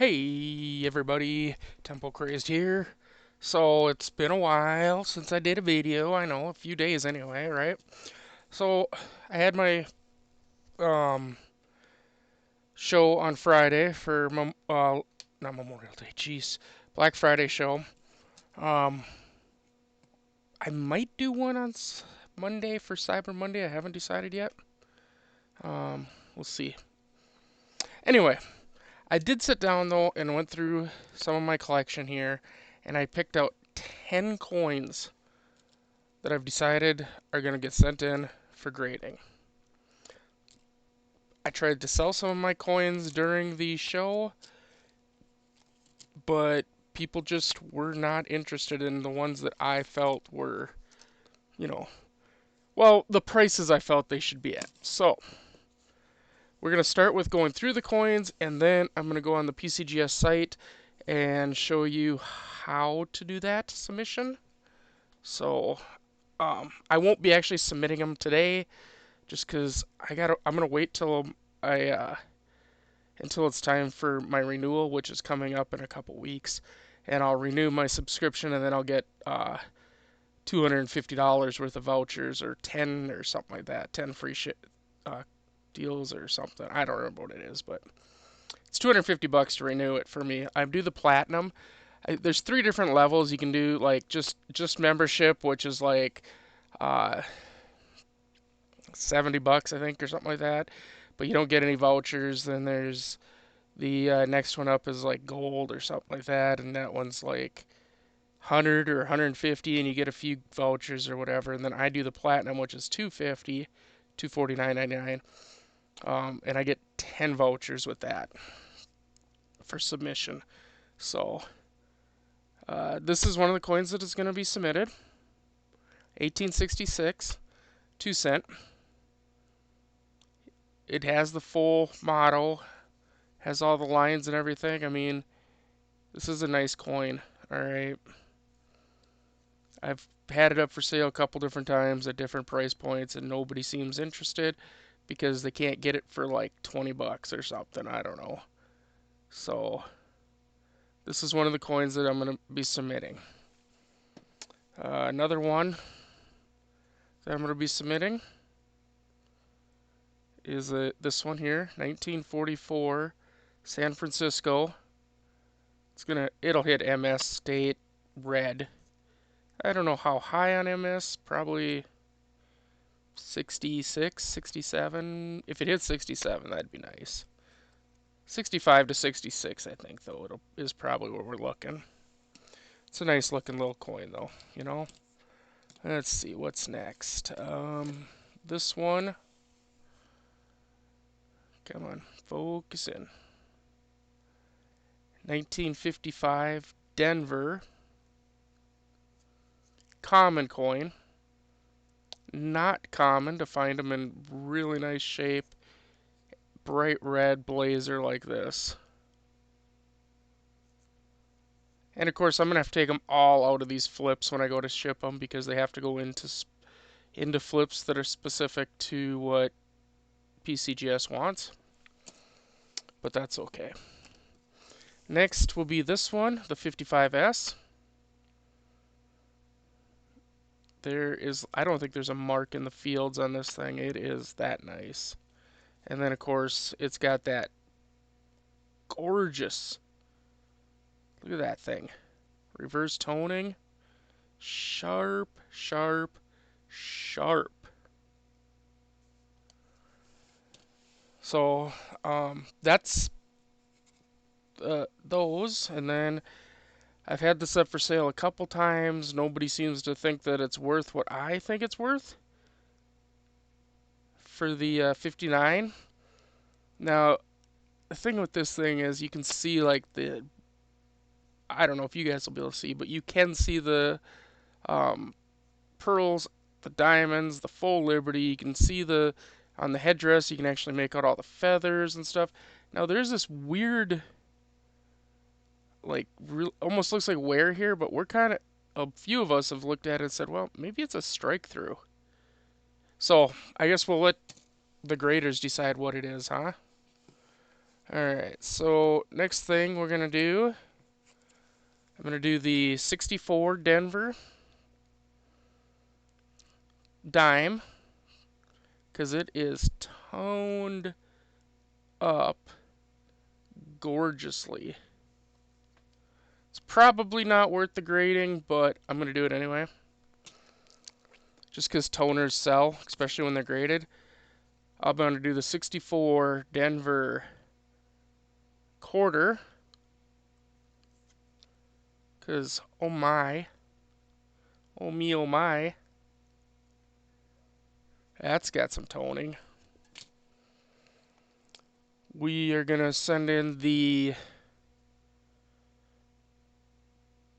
Hey everybody, Temple Crazed here. So it's been a while since I did a video. I know, a few days anyway, right? So I had my um show on Friday for not Memorial Day, jeez, Black Friday show. Um, I might do one on Monday for Cyber Monday. I haven't decided yet. We'll see. Anyway, I did sit down though and went through some of my collection here, and I picked out 10 coins that I've decided are going to get sent in for grading. I tried to sell some of my coins during the show, but people just were not interested in the ones that I felt were, you know, well, the prices I felt they should be at. So, we're going to start with going through the coins, and then I'm going to go on the PCGS site and show you how to do that submission. So, I won't be actually submitting them today. Just because I'm gonna wait till I until it's time for my renewal, which is coming up in a couple weeks, and I'll renew my subscription, and then I'll get $250 worth of vouchers or 10 or something like that, 10 free uh, deals or something. I don't remember what it is, but it's $250 to renew it for me. I do the platinum. There's three different levels you can do, like just membership, which is like uh, $70 I think or something like that, but you don't get any vouchers. Then there's the next one up is like gold or something like that, and that one's like 100 or 150, and you get a few vouchers or whatever. And then I do the platinum, which is 250, 249.99, and I get 10 vouchers with that for submission. So this is one of the coins that is going to be submitted. 1866, 2 cent. It has the full model, has all the lines and everything. I mean, this is a nice coin. All right. I've had it up for sale a couple different times at different price points, and nobody seems interested because they can't get it for like $20 or something. I don't know. So this is one of the coins that I'm going to be submitting. Another one that I'm going to be submitting is this one here, 1944 San Francisco. It'll hit MS State Red. I don't know how high on MS, probably 66, 67. If it hits 67, that'd be nice. 65 to 66, I think, though, is probably where we're looking. It's a nice looking little coin, though, you know? Let's see, what's next? This one. Come on, focus in. 1955 Denver. Common coin. Not common to find them in really nice shape. Bright red blazer like this. And of course, I'm gonna have to take them all out of these flips when I go to ship them because they have to go into flips that are specific to what PCGS wants. But that's okay. Next will be this one, the 55S. I don't think there's a mark in the fields on this thing. It is that nice. And then of course, it's got that gorgeous, look at that thing. Reverse toning. Sharp, sharp, sharp. So that's those. And then I've had this up for sale a couple times. Nobody seems to think that it's worth what I think it's worth for the 59. Now, the thing with this thing is you can see like I don't know if you guys will be able to see, but you can see the um, pearls, the diamonds, the full Liberty. You can see on the headdress, you can actually make out all the feathers and stuff. Now, there's this weird, like, almost looks like wear here, but a few of us have looked at it and said, well, maybe it's a strike through. So, I guess we'll let the graders decide what it is, huh? Alright, so next thing we're going to do, I'm going to do the 64 Denver dime, because it is toned up gorgeously. It's probably not worth the grading, but I'm going to do it anyway. Just because toners sell, especially when they're graded. I'm going to do the 64 Denver quarter. Because, oh my. Oh me, oh my. That's got some toning. We are going to send in the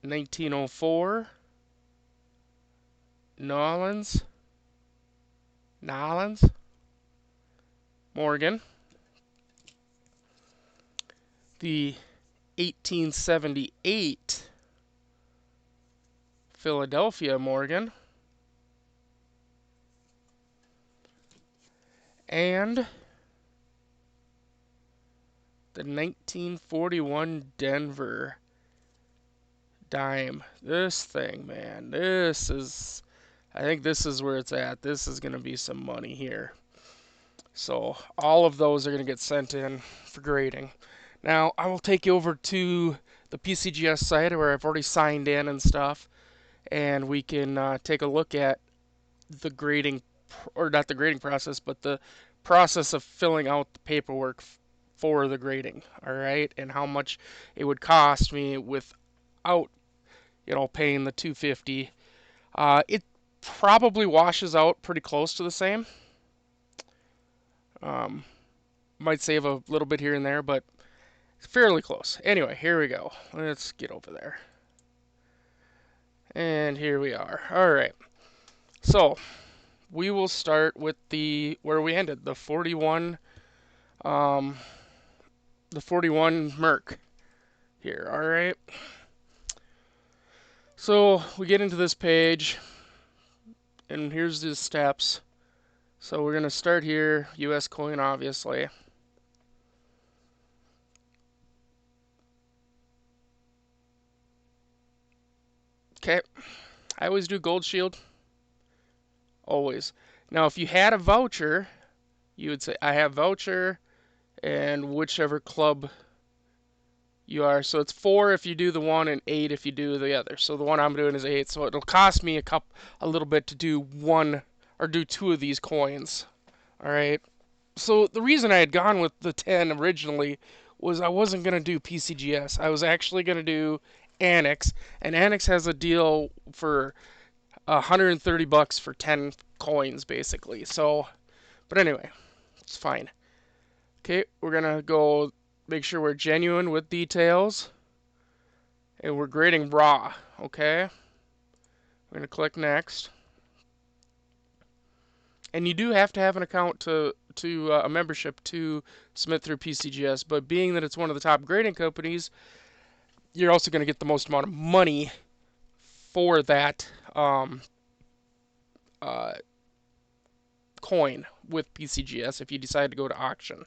1904 Nolans Morgan, the 1878 Philadelphia Morgan, and the 1941 Denver dime. This thing, man, I think this is where it's at. This is going to be some money here. So all of those are going to get sent in for grading. Now, I will take you over to the PCGS site where I've already signed in and stuff, and we can take a look at the grading, or not the grading process, but the process of filling out the paperwork for the grading, all right, and how much it would cost me without, paying the $250. It probably washes out pretty close to the same. Um, might save a little bit here and there, but it's fairly close. Anyway, here we go. Let's get over there. And here we are. All right. So we will start with where we ended, the 41 Merc here. All right. So we get into this page, and here's the steps. So we're going to start here, US coin, obviously. Okay. I always do Gold Shield. Always. Now, if you had a voucher, you would say, I have voucher, and whichever club you are. So it's 4 if you do the one and 8 if you do the other. So the one I'm doing is 8. So it'll cost me a little bit to do one or do 2 of these coins. All right. So the reason I had gone with the 10 originally was I wasn't going to do PCGS. I was actually going to do Annex, and Annex has a deal for $130 for 10 coins basically. So, but anyway, it's fine. Okay, we're going to go make sure we're genuine with details, and we're grading raw. Okay, we're going to click next, and you do have to have an account to a membership to submit through PCGS, but being that it's one of the top grading companies, you're also going to get the most amount of money for that coin with PCGS if you decide to go to auction.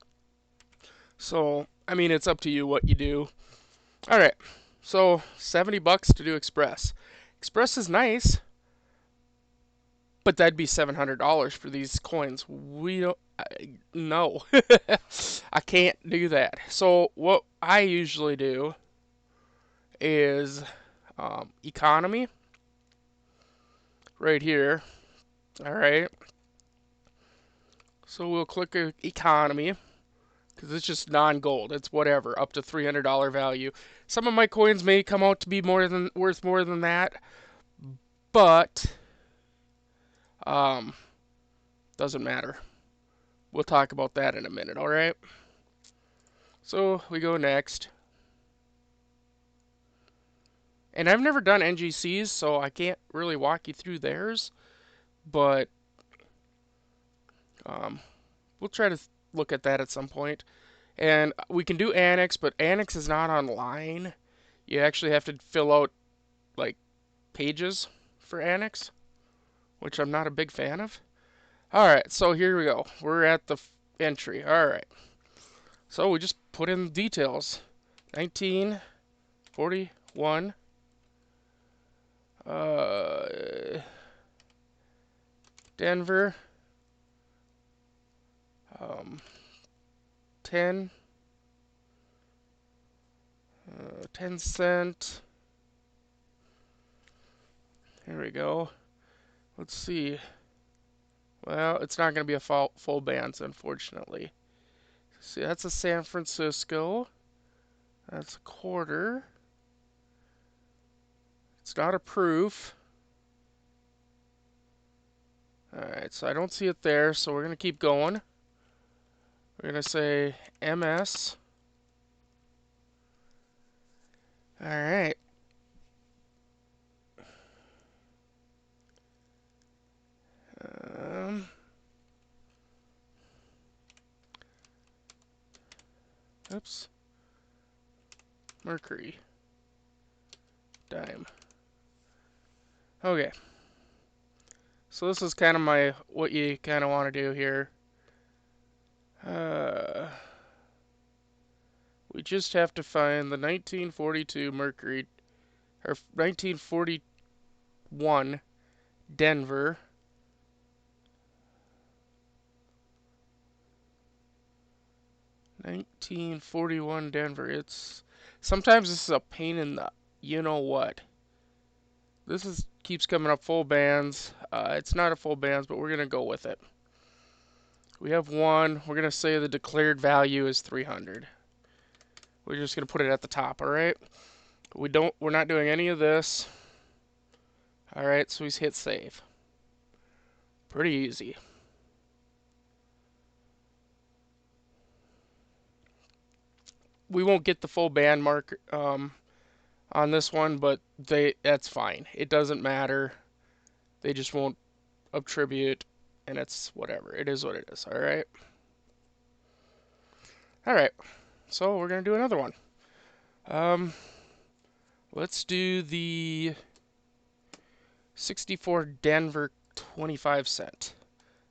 So, I mean, it's up to you what you do. All right, so $70 to do Express. Express is nice, but that'd be $700 for these coins. We don't. No, I can't do that. So what I usually do is economy right here. All right. So we'll click economy because it's just non-gold. It's whatever, up to $300 value. Some of my coins may come out to be worth more than that, but doesn't matter. We'll talk about that in a minute. All right. So we go next. And I've never done NGCs, so I can't really walk you through theirs, but we'll try to look at that at some point. And we can do Annex, but Annex is not online. You actually have to fill out like pages for Annex, which I'm not a big fan of. All right, so here we go. We're at the entry. All right. So we just put in the details. 1941. Denver. 10. 10 cent. Here we go. Let's see. Well, it's not going to be a full bands, unfortunately. See, that's a San Francisco. That's a quarter. It's not a proof. Alright, so I don't see it there, so we're going to keep going. We're going to say MS. Alright. Oops. Mercury. Dime. Okay. So this is kind of what you kind of want to do here. We just have to find the 1942 Mercury, or 1941 Denver. Sometimes this is a pain in the you know what. This keeps coming up full bands. It's not a full bands, but we're gonna go with it. We have one. We're gonna say the declared value is 300. We're just gonna put it at the top. All right. We're not doing any of this. All right. So we hit save. Pretty easy. We won't get the full band mark on this one, but that's fine. It doesn't matter. They just won't attribute, and it's whatever. It is what it is. All right. All right. So we're gonna do another one. Let's do the 64 Denver 25 cent.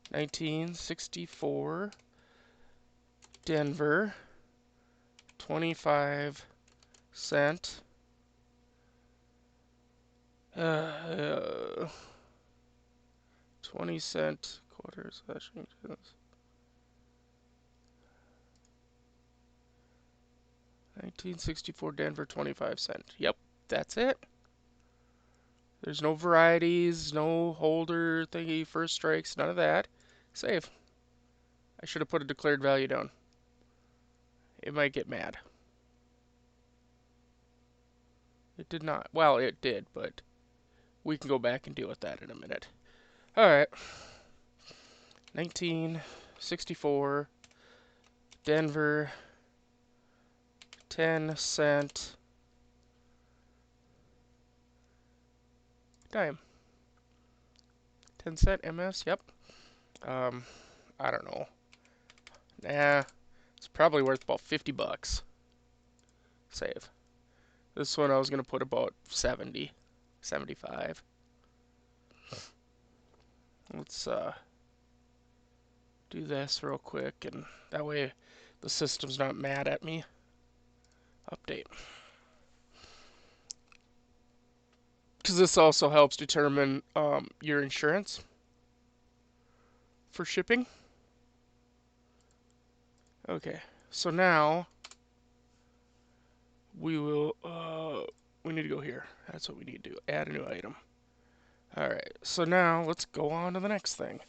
1964 Denver 25 cent. 20 cent quarters. 1964 Denver 25 cent. Yep, that's it. There's no varieties, no holder thingy, first strikes, none of that. Save. I should have put a declared value down. It might get mad. It did not. Well, it did, but we can go back and deal with that in a minute. Alright. 1964 Denver 10 cent dime. 10 cent MS, yep. I don't know. Nah, it's probably worth about 50 bucks. Save. This one I was going to put about 70, 75. Let's do this real quick, and that way the system's not mad at me. Update. Because this also helps determine your insurance for shipping. Okay, so now we will, we need to go here. That's what we need to do, add a new item. Alright, so now let's go on to the next thing.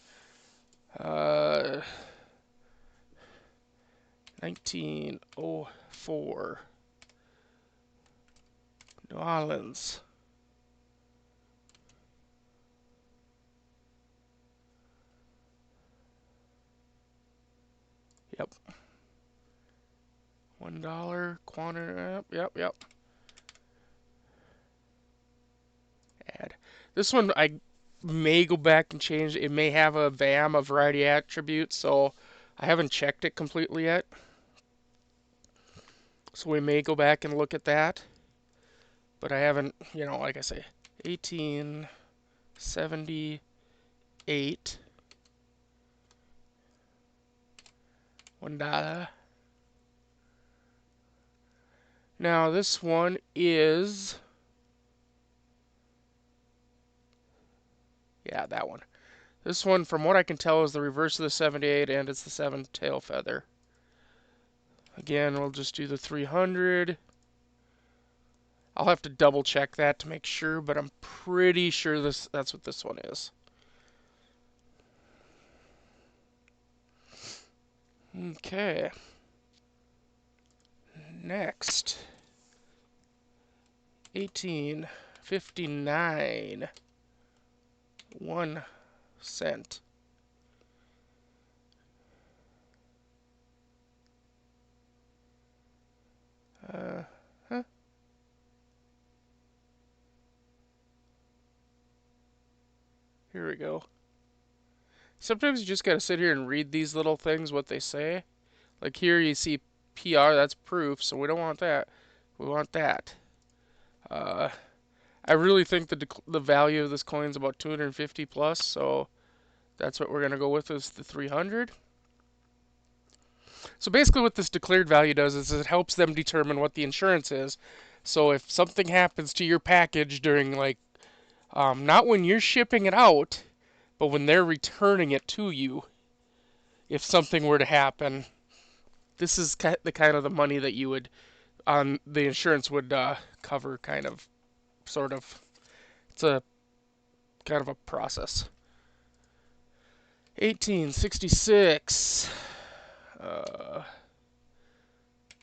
1904 New Orleans. Yep. $1 quantity. Yep. Add. This one I may go back and change. It may have a VAM, a variety attribute, so I haven't checked it completely yet. So we may go back and look at that. But I haven't, like I say, 1878. $1. Now this one is, yeah, that one. This one, from what I can tell, is the reverse of the 78, and it's the 7 tail feather. Again, we'll just do the 300. I'll have to double check that to make sure, but I'm pretty sure that's what this one is. Okay. Next. 1859. 1 cent. Huh? Here we go. Sometimes you just gotta sit here and read these little things, what they say. Like here you see PR, that's proof, so we don't want that. We want that. Uh, I really think the value of this coin is about 250 plus, so that's what we're gonna go with is the 300. So basically, what this declared value does is it helps them determine what the insurance is. So if something happens to your package during not when you're shipping it out, but when they're returning it to you, if something were to happen, this is the kind of the money that you would the insurance would cover, kind of, sort of. It's a kind of a process. 1866,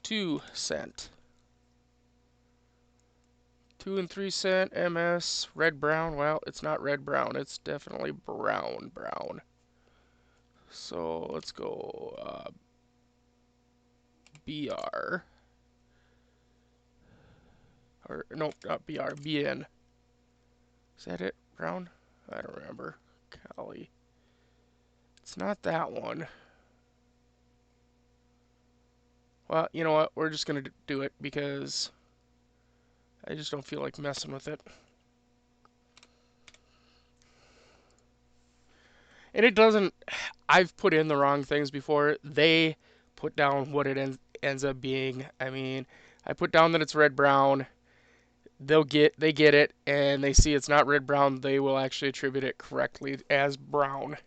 2 cent. 2 and 3 cent MS, red brown. Well, it's not red brown, it's definitely brown. So let's go BR. Or, no, not BR, BN. Is that it? Brown? I don't remember. Cali. It's not that one. Well, you know what? We're just going to do it because I just don't feel like messing with it. And it doesn't. I've put in the wrong things before. They put down what it ends up being. I mean, I put down that it's red brown. They get it, and they see it's not red brown. They will actually attribute it correctly as brown.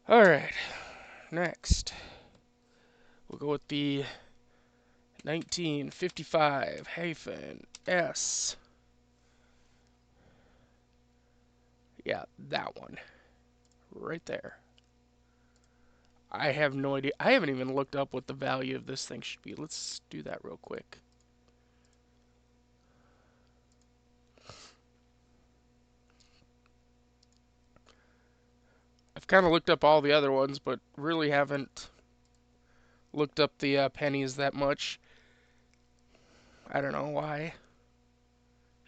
All right, next we'll go with the 1955 -S. Yeah, that one right there. I have no idea. I haven't even looked up what the value of this thing should be. Let's do that real quick. I've kind of looked up all the other ones, but really haven't looked up the pennies that much. I don't know why.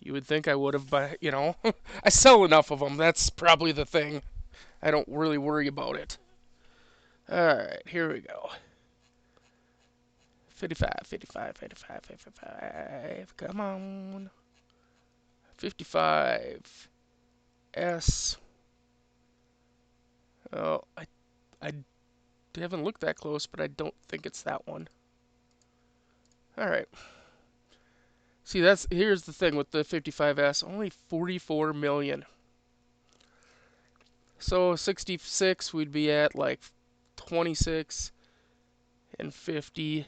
You would think I would have, but I sell enough of them. That's probably the thing. I don't really worry about it. All right, here we go. 55, 55, 55, 55. Come on. 55. S. Oh, I haven't looked that close, but I don't think it's that one. All right. See, here's the thing with the 55S. Only 44 million. So 66, we'd be at like 26 and 50,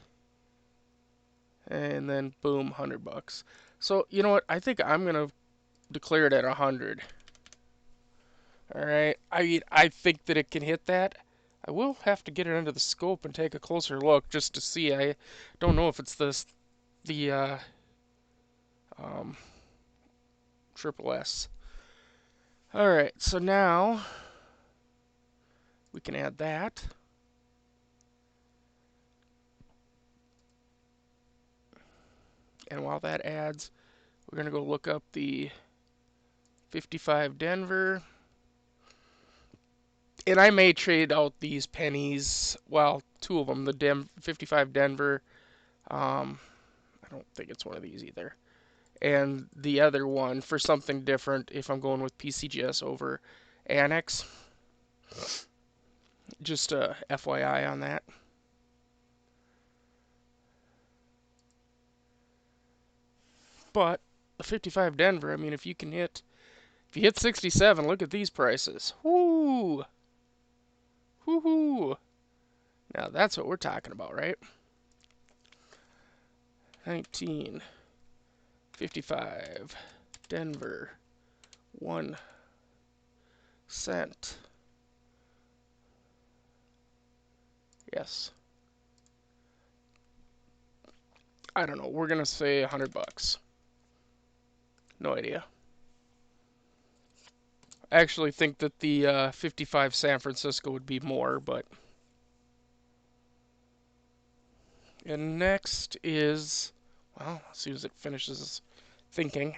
and then boom, $100. So you know what? I think I'm gonna declare it at 100. All right. I think that it can hit that. I will have to get it under the scope and take a closer look just to see. I don't know if it's the um, triple S. All right. So now we can add that. And while that adds, we're going to go look up the 55 Denver. And I may trade out these pennies. Well, two of them. The 55 Denver. I don't think it's one of these either. And the other one for something different if I'm going with PCGS over Annex. Just a FYI on that. But the 55 Denver, I mean, if you hit 67, look at these prices. Whoo! Whoo! Now that's what we're talking about, right? 1955 Denver, 1 cent. Yes. I don't know. We're gonna say $100. No idea. I actually think that the 55 San Francisco would be more, but. And next is, well, as soon as it finishes thinking.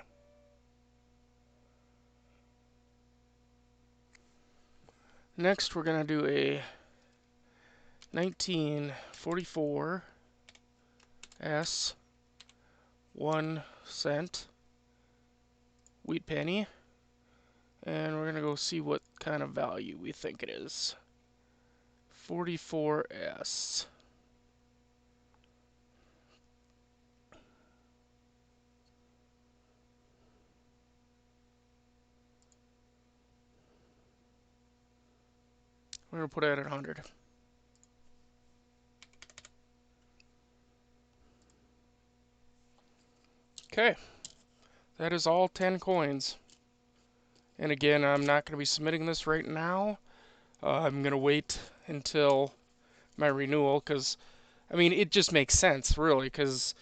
Next, we're gonna do a 1944 S 1 cent wheat penny, and we're gonna go see what kind of value we think it is. 44S. We're gonna put it at 100. Okay, that is all 10 coins. And again, I'm not going to be submitting this right now. I'm going to wait until my renewal because, I mean, it just makes sense, really, because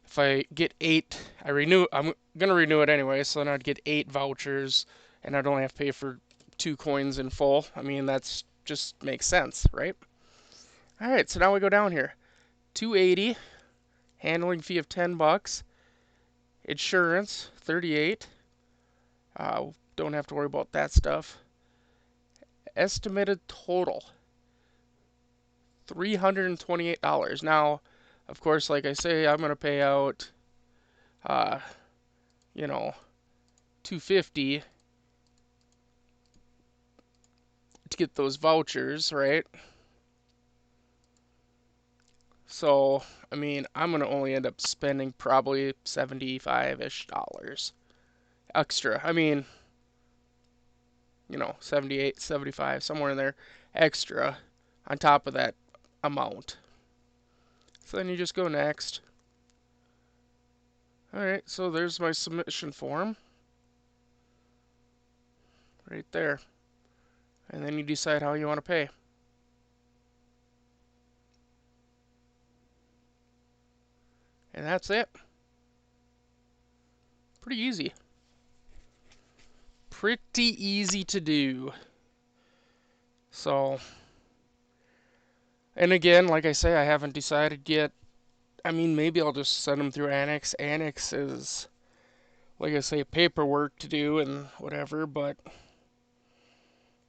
if I get 8, I'm going to renew it anyway, so then I'd get 8 vouchers and I'd only have to pay for 2 coins in full. I mean, that's just makes sense, right? All right, so now we go down here. 280, handling fee of $10, insurance 38. Don't have to worry about that stuff. Estimated total $328. Now, of course, like I say, I'm gonna pay out, uh, you know, $250 to get those vouchers, right? So, I mean, I'm gonna only end up spending probably $75-ish extra. I mean, 78, 75, somewhere in there, extra on top of that amount. So then you just go next. Alright, so there's my submission form. Right there. And then you decide how you want to pay. And that's it. Pretty easy. Pretty easy to do. So, and again, like I say, I haven't decided yet. I mean, maybe I'll just send them through Annex. Annex is, like I say, paperwork to do and whatever, but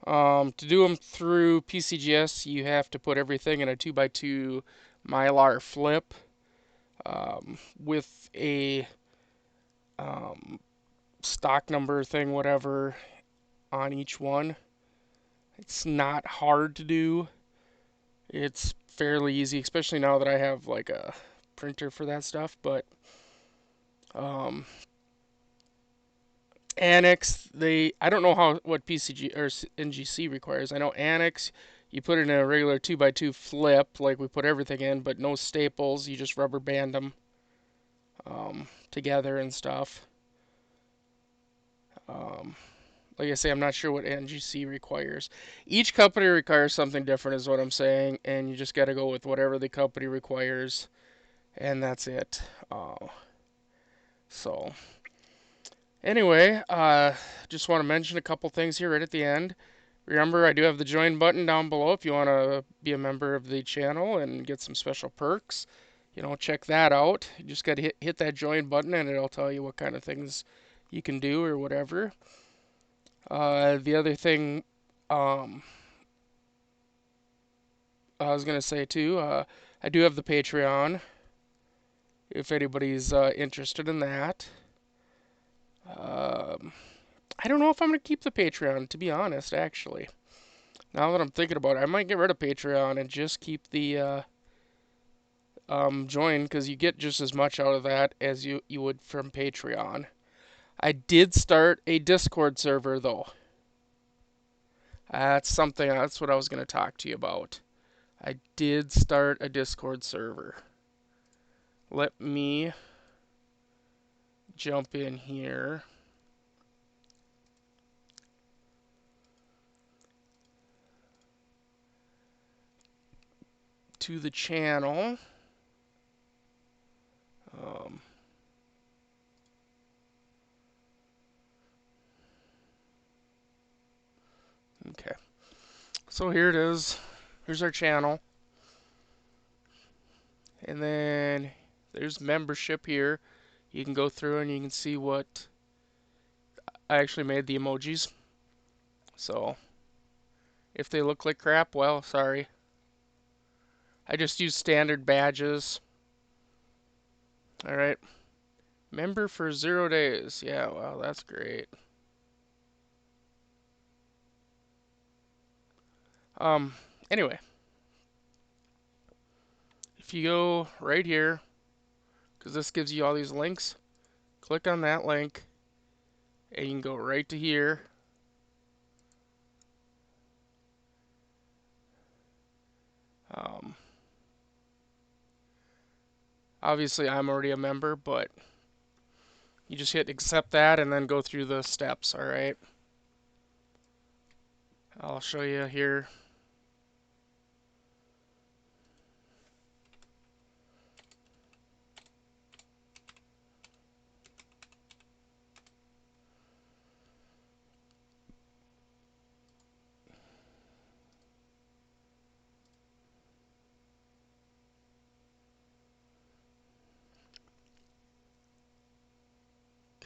to do them through PCGS, you have to put everything in a 2x2 Mylar flip with a stock number thing, whatever, on each one. It's not hard to do. It's fairly easy, especially now that I have like a printer for that stuff. But Annex, I don't know what PCG or NGC requires. I know Annex, you put it in a regular 2x2 flip, like we put everything in, but no staples. You just rubber band them together and stuff. Like I say, I'm not sure what NGC requires. Each company requires something different, is what I'm saying, and you just got to go with whatever the company requires, and that's it. So, anyway, just want to mention a couple things here right at the end. Remember, I do have the join button down below if you want to be a member of the channel and get some special perks. Check that out. You just got to hit that join button, and it'll tell you what kind of things you can do or whatever. The other thing I was going to say too, I do have the Patreon if anybody's interested in that. I don't know if I'm going to keep the Patreon, to be honest, actually. Now that I'm thinking about it, I might get rid of Patreon and just keep the join because you get just as much out of that as you would from Patreon. I did start a Discord server though. That's what I was going to talk to you about. I did start a Discord server. Let me jump in here. To the channel. Um, okay. So here it is. Here's our channel. And then there's membership here. You can go through and you can see what I actually made the emojis. So if they look like crap, well, sorry. I just use standard badges. Alright. Member for 0 days. Yeah, wow, that's great. Anyway. If you go right here, because this gives you all these links, click on that link, and you can go right to here. Obviously, I'm already a member, but you just hit accept that and then go through the steps, alright? I'll show you here.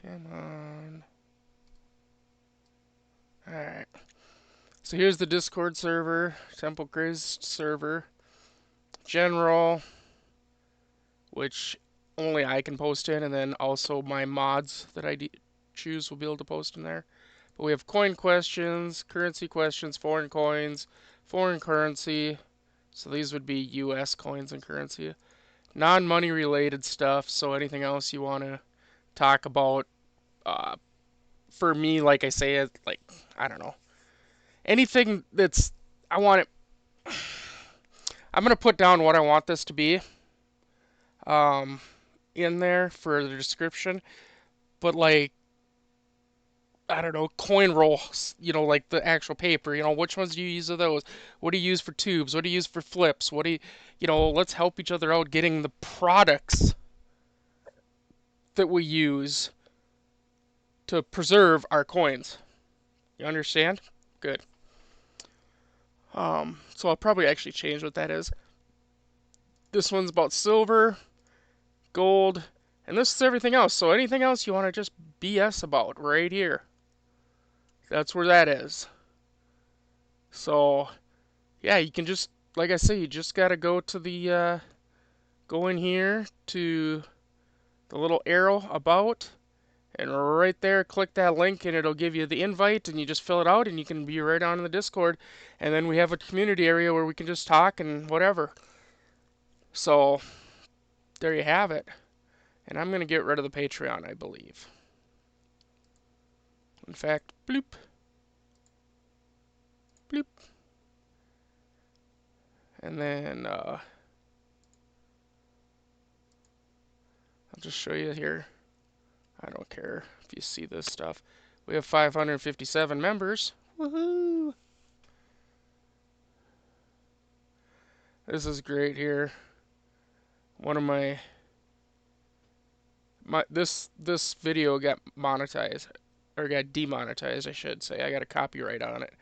Come on. Alright. So here's the Discord server, Temple Crazed server. General, which only I can post in, and then also my mods that I choose will be able to post in there. But we have coin questions, currency questions, foreign coins, foreign currency. So these would be US coins and currency. Non-money related stuff, so anything else you want to talk about. For me, like I say, like, I don't know. Anything that's, I want it, I'm going to put down what I want this to be um, in there for the description. But like, I don't know, coin rolls, like the actual paper, which ones do you use of those? What do you use for tubes? What do you use for flips? What do let's help each other out getting the products that we use to preserve our coins. You understand? Good. So I'll probably actually change what that is. This one's about silver, gold, and this is everything else. So anything else you want to just BS about right here. That's where that is. So, yeah, you can just, like I say, you just gotta go to the, go in here to the little arrow about, and right there, click that link, and it'll give you the invite, and you just fill it out, and you can be right on in the Discord. And then we have a community area where we can just talk and whatever. So, there you have it. And I'm gonna get rid of the Patreon, I believe. In fact, bloop, bloop. And then, I'll just show you here. I don't care if you see this stuff. We have 557 members. Woohoo! This is great here. One of this video got monetized, or got demonetized, I should say. I got a copyright on it.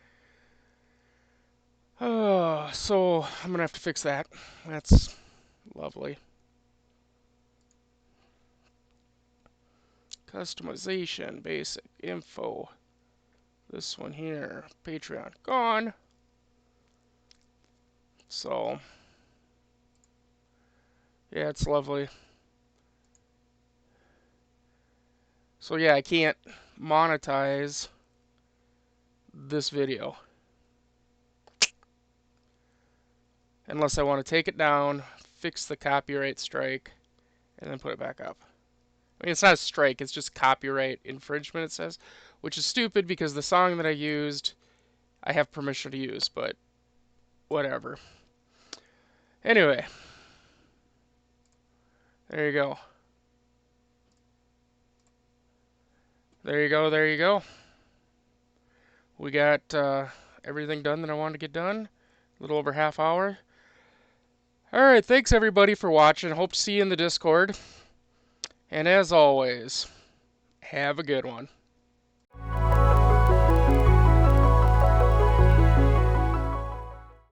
Oh, so I'm gonna have to fix that. That's lovely. Customization, basic info. This one here, Patreon, gone. So, yeah, it's lovely. So yeah, I can't monetize this video unless I want to take it down, fix the copyright strike and then put it back up. I mean, it's not a strike, it's just copyright infringement, it says, which is stupid because the song that I used, I have permission to use, but whatever. Anyway, there you go. There you go, there you go. We got everything done that I wanted to get done. A little over half hour. Alright, thanks everybody for watching. Hope to see you in the Discord. And as always, have a good one.